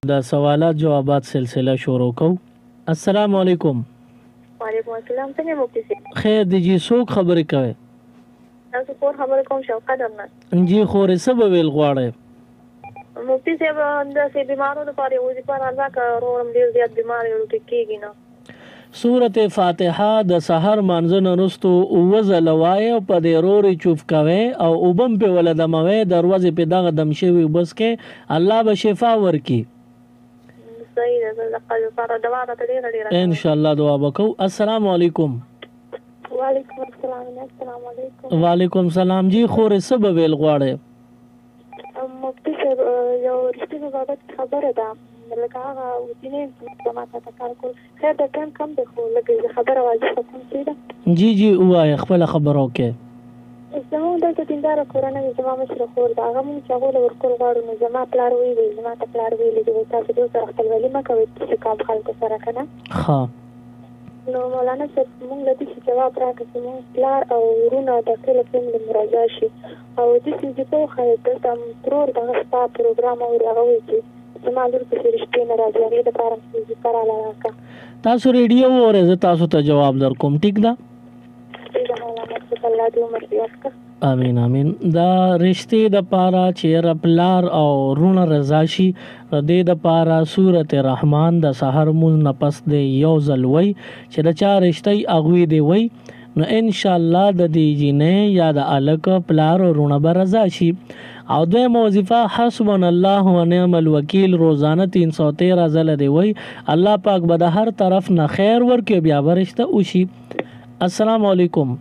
دا سوالات جوابات سلسله شروع کو. السلام علیکم. وعلیکم السلام. څنګه مفتي صاحب؟ خیر دی جی. څوک خبرې کوي؟ تاسو کور خبرې کوم شوقت درنه. جی خورې څه به ویل غواړئ؟ مفتي صاحب داسې بیمارو لپاره یې وظیفه راځه که روغ ډېر زیات بیمار یې ټیک کېږي نه. سورت فاتحه د سحر مانځه نه وروستو اووه ځله وایئ او په دې رورې چوف کوئ او اوبه هم پې وله دموئ. د ورځې پې دغه دم شوي اوبه څکئ، الله به شفا ورکړي. صحیح ده. د لپاره دوا راته ډېره ډېره انشاءالله دعا به کوو. السلام علیکم. وعلیکم السلام. السلام علیکم. وعلیکم السلام. جی خورې څه به ویل غواړئ؟ مفتي صاحب یو رښتینې بابت خبره ده، لکه هغه ورځنی زما ته کار کول خیر د ټایم کم دی خو لږ خبره واجبه کوم څه ده. جی جی ووایه خپله خبره وکړئ. زموږ دلته دینداره کورنۍ زما مشره خور ده، هغه مونږ چې هغو له ورکول غواړو نو زما پلار ویلي زما ته پلار ویلي دي تاسو دوی سره خپلولي مه کوئ چې کام خلکو سره که نه. ښه نو مولانا صاحب مونږ له دې چې جواب راکړه چې مونږ پلار او ورونه د ټولو فیملي مراجع شي او داسې وظیفه وښایي دلته ترور دغه ستا پروګرام اوري هغه وایي چې زما لور پسې رښتې نه راځي، هغې دپاره مې وظیفه راله راکړه. تاسو ریډیو واورئ، زه تاسو ته جواب در کوم. ټیک ده؟ ټیک ده مولانا صاحب، الله دې عمر زیات کړه. امین امین. دا رشتې دپاره چې یاره پلار او رونه رضا شي، دې دپاره سورت رحمان د سحر مونځ نه پس دی یو ځل وی چې د چا رشته یې هغوی دی وی نو انشاءالله د دې جینۍ یا د هلک پلار او رونه به رضا شي. او دویمه وظیفه حسبنا الله و نعم الوکیل روزانه 313 ځله دی وی، الله پاک به د هر طرف نه خیر ورکړي بیا به رشته وشي. السلام علیکم.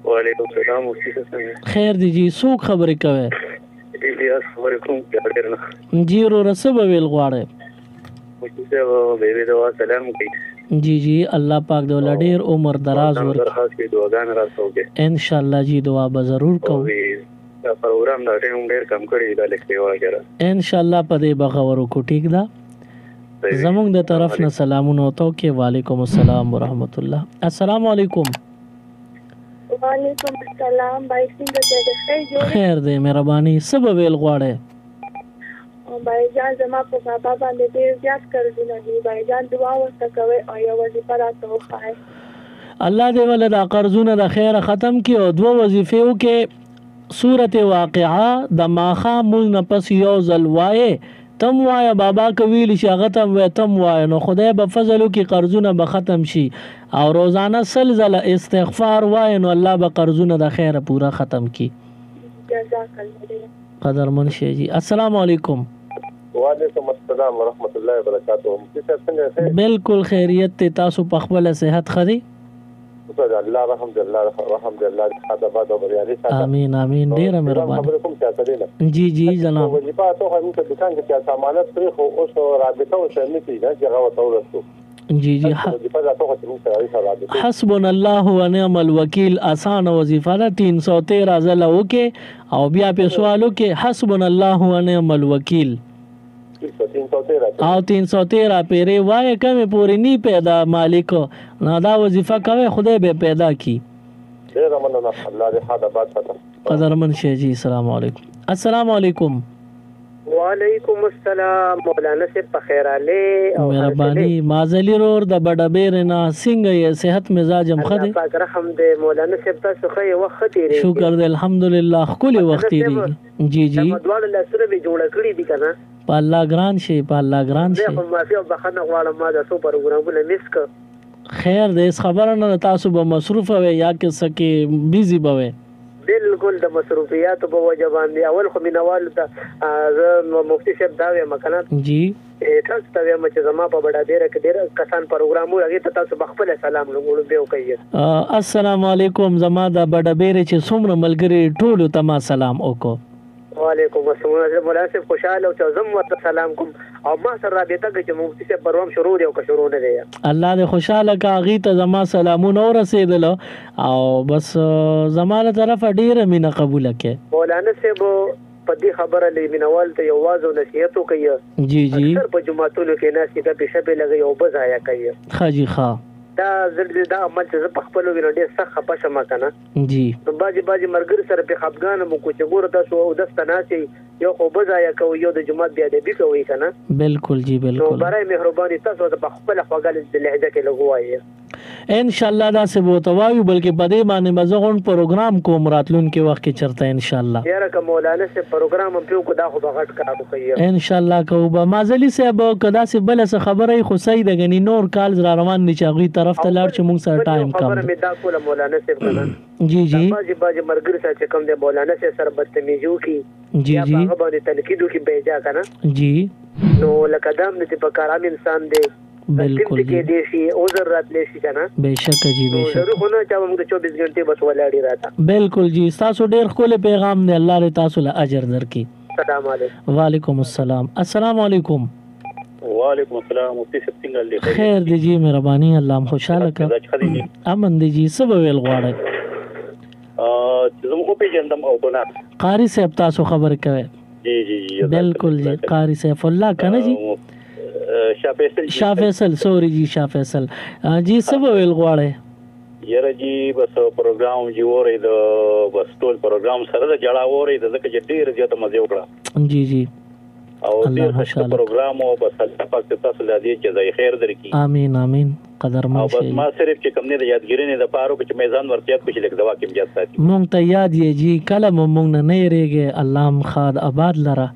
وعلیکم السلام. مفتي صاحب خیر دی جی. څوک خبرې کوئ؟ الیاس خبرې کوم ډېر نه. جی وروره څه به ویل غواړئ؟ مفتي صاحب بیبي دوا سلام کوي. جی جی الله پاک د ول ډیر عمر دراز ورکړي. درخواست کې دعاګانې راته وکړي. انشاءالله جی دعا به ضرور کوو. دا پروګرام دا ټیم ډېر کم کړی دا لیکي وغیرہ. انشاءالله په دې به خبر وکړو. ټیک ده؟ زمونږ د طرف نه سلامونه وته کې. وعلیکم السلام ورحمت الله. السلام علیکم. وعلیکم السلام. بھائی څنګه ته ښه جوړ؟ خیر دی مهرباني. څه به ویل غواړئ؟ بھائی جان زما په بابا باندې ډېر زیات قرضونه دي، بھائی جان دعا ورته کوئ او یو وظیفه راته وښایئ. الله دې ولې دا قرضونه د خیره ختم کړي او دوه وظیفې وکړي. سورت واقعه د ماښام مونځ نه پس یو ځل وایې، تم وایه بابا که ویلي چې هغه ته وایه تم وایه، نو خدای به فضل وکړي قرضونه به ختم شي. او روزانه 100 ځله استغفار وایه نو الله به قرضونه د خیره پوره ختم کړي. جزاک الله. قدرمن شي جی. السلام علیکم. وعلیکم السلام ورحمت الله وبرکاته. مفتي صاحب څنګه؟ بالکل خیریت ته. تاسو په خپل صحت ښه دي؟ الله الحمدلله الحمدلله خدا باد او بریالي ساته. امین امین. ډیره مهرباني. خبرې کوم څه ده؟ جی جی جناب. وظیفه ته هم ته دکان کې سامانات پرې خو اوس رابطه او شامل دي چې هغه وته ورسو. جی جی. حسبنا الله و نعم الوکیل آسان وظیفه ده. 313 ځله وکړي او بیا په سوال وکړي حسبنا الله و نعم الوکیل او 313 پیرې وایه کمې پورې نی پیدا مالک نه دا وظیفه کوي خدای به پیدا کی. قدرمن شي جی. السلام علیکم. السلام علیکم. وعلیکم السلام. مولانا صاحب په خیر علي او مهرباني. مازلی رور د بډبیر نه څنګه یې صحت مزاج هم ښه دی؟ پاک رحم دې مولانا صاحب تاسو ښه وخت تیرې. شکر دې الحمدلله ښکلی وخت تیرې. جی جی. دواړه لاسونه به جوړ کړی دي کنه. په الله ګران شي په الله ګران شي. زه معافي او بخښنه غواړم ما د څو پروګرامونه میس کړ. خیر دې خبره نه تاسو به مصروف وي یا کې سکه بیزی بوي. بالکل د مصروفیات په وجه باندې اول خو مینوال ته مفتي صاحب دا ویم کنه جی تاسو ته ویم چې زما په بڑا ډیره کې ډیره کسان پروګرامو هغه ته تاسو بخپل سلام لګول به وکړئ. السلام علیکم. زما د بڑا ډیره چې څومره ملګری ټول ته ما سلام وکړو. وعلیکم السلام. مولانا صاحب خوشاله او زم ورته سلام کوم او ما سره رابطه کوي چې مفتي صاحب پروام شروع دی او که شروع نه دی. الله دې خوشاله کاغي ته زما سلامونه ورسېدل او بس زما له طرفه ډیره مینه قبول کړه. مولانا صاحب په دې خبره لیمنوال ته یو واز او نصیحت وکړي. جی جی. اکثر په جمعاتونو کې ناس کې په شپه لګي او بزایا کوي. ښه جی ښه. دا زړه دا عمل چې په خپل وینو ډېر سخت خپه شمه کنه. جی. نو باجی مرګر سره په خپګان مو کو چې ګور تاسو او دستناسي یو خو بځای کو یو د جمعه بیا د بي کوي کنه بالکل جی نو بالکل برای مهرباني تاسو د خپل خواګل د لهجه کې لګوایي ان شاء الله دا سه بو توایو بلکې په دې باندې مزغون پروګرام کوم راتلون کې وخت کې چرته ان شاء الله یاره کوم مولانا سے پروګرام هم پیو کو دا خو بغټ کارو کوي ان شاء الله کو به مازلی صاحب کدا سه بل څه خبره خو سید غنی نور کال روان نشاغي طرف ته لاړ چې مونږ سره ټایم کم خبره مې دا کوله مولانا صاحب کنه جی جی باجي مرګر سره کوم د مولانا سے سره بدتمیزو کی جی جی هغه باندې تنقیدو کی بیجا کنه جی نو لکه دام نه په کارام انسان دی بالکل کې دی شي او ضرورت لشي کنه بهشکه جی بهشکه ضرور خو نه چې موږ 24 غنټه بس ولاړی راته بالکل جی تاسو ډیر خپل پیغام نه الله دې تاسو له اجر درکړي السلام علیکم وعلیکم السلام السلام علیکم وعلیکم السلام مفتی صاحب څنګه لې خیر دی جی مهرباني الله خوشاله کړه امن دی جی سب ویل غواړي زموږ په جندم او بنا قاری صاحب تاسو خبر کوي جی جی بالکل جی قاری سیف الله کنه جی شاه فیصل سوري جی شاه فیصل جی سب ویل غواړي یاره جی بس پروګرام جی وره د بس ټول پروګرام سره د جړا وره د ځکه چې ډیر زیاته مزه وکړه جی جی او ډیر ښه پروګرام او بس الله پاک تاسو له دې جزای خیر درکړي امين امين قدرمن شي او بس ما صرف چې کوم نه د یادګیری نه د پاره چې میزان ورتیا کوم لیک دوا کې امجاد ساتي مونږ ته یاد یې جی کله مونږ نه ریږي الله مخاد آباد لره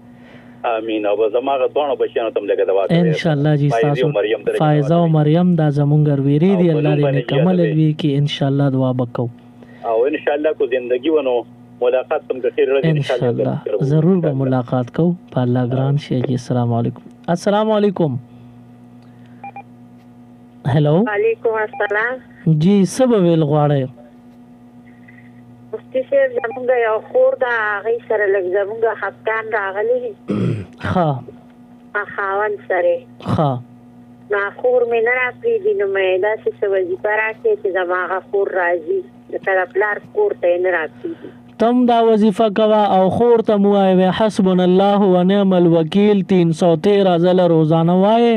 امين او زماغه دوه بچیانو تم لګه دوا کوي ان شاء الله جی تاسو فایزه او مریم دا زمونږ ویری دی الله دې کمل وی کی ان شاء الله دعا وکاو او ان شاء الله کو زندگی ونو ملاقات تم خیر رضی ان شاء الله ضرور به ملاقات کو په الله ګران شي جی السلام علیکم السلام علیکم هلو وعلیکم السلام جی سب ویل غواړی مفتی صاحب زمونږ یو خور دا هغې سره لږ زمونږ خفګان راغلی ښه خاوند سره ښه نو خور مې نه راپرېږدي نو مې داسې څه وظیفه راکړې چې زما هغه خور راځي لکه د پلار کور ته یې نه راپرېږدي تم دا وظیفه کوا او خور ته مو وایي حسبنا الله ونعم الوکیل 313 ځله روزانه وایي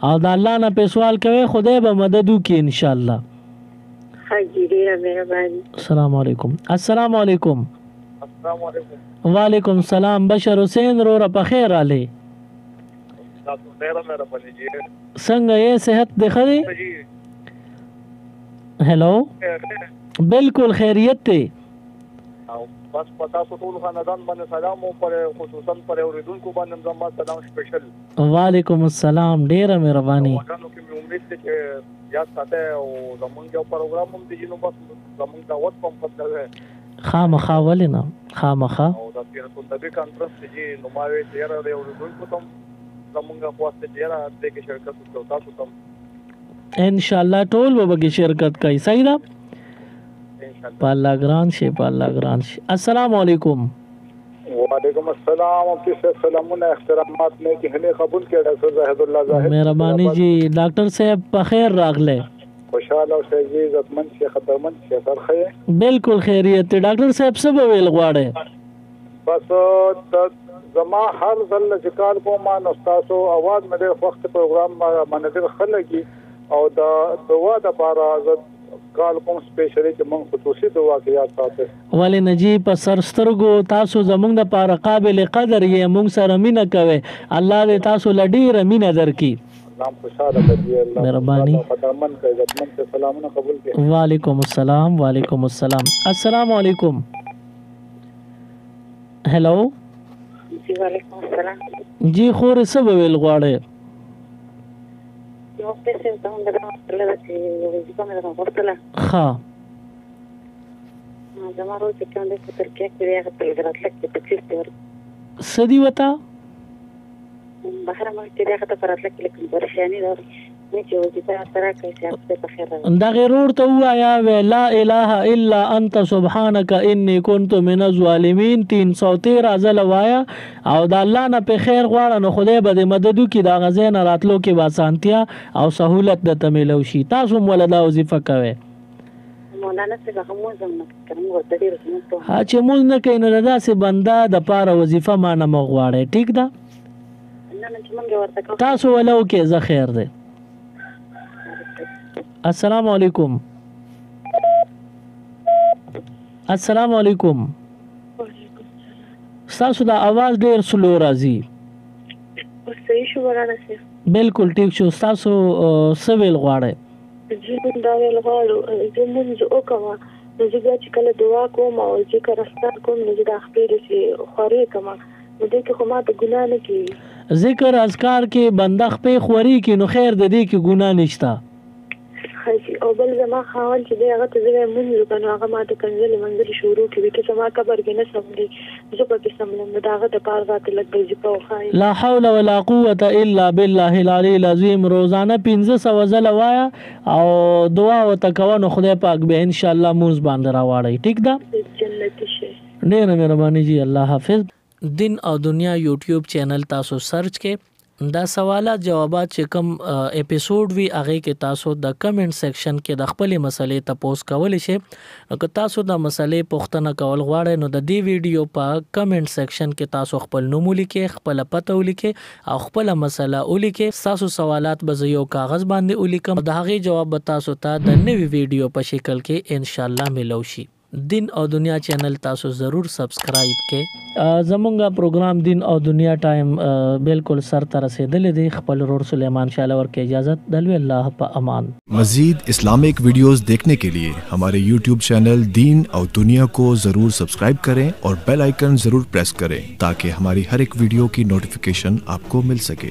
او د الله نه په سوال کوي خدای به مدد وکړي ان شاء الله حاجی ډیره مهرباني السلام علیکم السلام علیکم السلام علیکم وعلیکم السلام بشر حسین رو په خیر علي تاسو ډیره مهرباني جی څنګه یې صحت ده خري هلو بالکل خیریت ته بس پتا سو ټول خاندان باندې سلام او پر خصوصا پر اوریدونکو باندې زما سلام سپیشل وعلیکم السلام ډیره مهرباني وګانو کې مې امید ده چې یا ساته او زمونږ یو پروګرام هم دی نو بس زمونږ دا وخت په پاتله خامخا ولنه خامخا او دا پیرتون د کانفرنس چې نو ما وی تیار دی اوریدونکو ته زمونږ خواسته تیار د کې شرکت وکړو تاسو ته ان شاء الله ټول به شرکت کوي صحیح ده پالا گران شي پالا گران شي السلام علیکم وعلیکم السلام سلامونه احترامات نه کی هنه قبول کړه ډاکټر زاهد الله زاهد مهرباني جی ډاکټر صاحب په خیر راغله خوشاله او سعید عزتمن شي خدمت شي سرخه بالکل خیریت ډاکټر صاحب سب ویل غواړي بس زما هر ځل چې کار کوم نو تاسو आवाज مې د وخت پروګرام باندې ډېر خلګي او دا دوا د لپاره کال کوم سپیشلی چې مونږ خصوصي دوا کې یاد ساتي ولی نجیب په سرسترګو تاسو زمونږ د پاره قابل قدر یې مونږ سره مینه کوي الله دې تاسو لډیر مینه درکړي الله خوشاله کړي الله مهرباني خدمت کوي عزتمن ته سلامونه قبول کړي وعلیکم السلام وعلیکم السلام السلام علیکم هلو جی وعلیکم السلام جی خور سب ویل غواړي نو څه څه ته موږ درته چې وظیفه مې راغوښتله زما روز چې کوم د ترکیه کې هغه په راتلک کې تکلیف دی سدي وتا بهر ما چې هغه ته راتلک کې کوم پریشانی ده چې وظیفه سره کوي چې په خیر دا غرور ته وایا لا اله الا انت سبحانك اني كنت من الظالمين 313 ځله وایا او د الله نه په خیر غواړه نو خدای به مدد وکړي دا غزين راتلو کې واسانتیا او سہولت د تملو شي تاسو ولدا وظیفه کوي مولانا څه به موږ زموږ کوم ورته ډیر ها چې موږ نه کینو داسې بنده د پاره وظیفه ما نه مغواړي ټیک ده نه چې موږ ورته تاسو ولو کې زه خیر ده السلام علیکم السلام علیکم ستاسو د اواز ډیر سلو راځي. صحیح شو مولانا صاحب؟ بالکل ټیک شو. ستاسو سویل غواړئ؟ جی دا ویل غواړو زه مونځ وکړم نو زه بیا چې کله دعا کوم او ذکر اذکار کوم نو زه د خپلې چې خورې کوم نو دې کې خو ماته ګناه نه کېږي. ذکر اذکار کې بنده خپې خوري کې نو خیر د دې کې ګناه نشته. او بل زما خاوند چې دی هغه ته زه مونځ وکړم نو هغه ماته کنځلې منځلې شروع کړي چې زما قبر کې نه سملي زه پکې سملم نو د هغه دپاره راته لږ وظیفه وښایي. لا حول ولا قوة الا بالله العلی العظیم. روزانه 1500 ځله وایه او دعا ورته کوه نو خدای پاک به انشاءالله مونځ باندې راواړی. ټیک ده؟ جنتي شي. ډېره مهرباني جی. الله حافظ. دین او دنیا یوټیوب چینل تاسو سرچ کې دا سوالات جوابات چې کوم اپیسوډ وی هغه کې تاسو د کمنټ سیکشن کې د خپل مسلې تپوس کول شي. نو که تاسو د مسلې پوښتنه کول غواړئ نو د دې ویډیو په کمنټ سیکشن کې تاسو خپل نوم ولیکئ، خپل پته ولیکئ او خپل مسله ولیکئ. تاسو سوالات به یو کاغذ باندې ولیکم د هغه جواب به تاسو ته د نوې ویډیو په شکل کې ان شاء الله ملو شي. دین او دنیا چینل تاسو ضرور سبسکرائب کې. زمونږه پروګرام دین او دنیا ټایم بالکل سر ته رسیدلې دی. خپل رور سلیمان شاله ورکه اجازت دلوي. الله په امان. مزید اسلامک ویڈیوز دیکھنے کے لیے ہمارے یوٹیوب چینل دین اور دنیا کو ضرور سبسکرائب کریں اور بیل آئیکن ضرور پریس کریں تاکہ ہماری ہر ایک ویڈیو کی نوٹیفیکیشن آپ کو مل سکے.